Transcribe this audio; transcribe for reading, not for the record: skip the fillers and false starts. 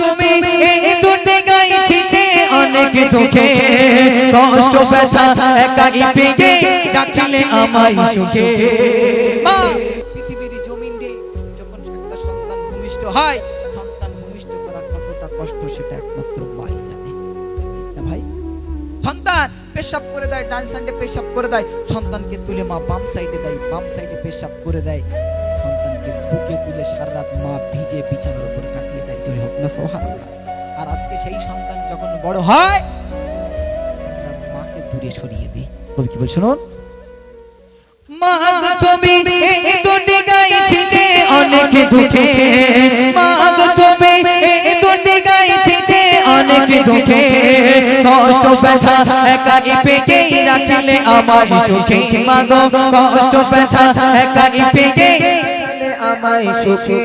তুমি এই দুটি গাইছিলে অনেক দুঃখে কষ্ট ব্যথা একাই পেয়ে ডাকলে আমায় সুখে। মা পৃথিবীর জমিনে যখন একটা সন্তান ভূমিষ্ঠ হয়, সন্তান ভূমিষ্ঠ করা কতটা কষ্ট সেটা একমাত্র মাই জানে। না ভাই, সন্তান পেশাব করে দেয়, ডান সাইডে পেশাব করে দেয়, সন্তানকে তুলে মা বাম সাইডে দেয়, বাম সাইডে পেশাব করে দেয়, সন্তানকে বুকে তুলে সারা রাত মা ভিজে বিছানার উপরে কাটিয়ে দেয়। জোরে হোক না সুবহানাল্লাহ। আর আজকে সেই সন্তান যখন বড় হয় মাকে দূরে সরিয়ে দেয়। বল কি বল শুনুন, মা গো তুমি এই দুটি গাইছিলে অনেক দুঃখে, মা গো তুমি এই দুটি গাইছিলে অনেক দুঃখে কষ্ট ব্যথা একাই পেয়ে রাখলে আমায় সুখে। মা গো কষ্ট ব্যথা একাই পেয়ে আমায় সুখে।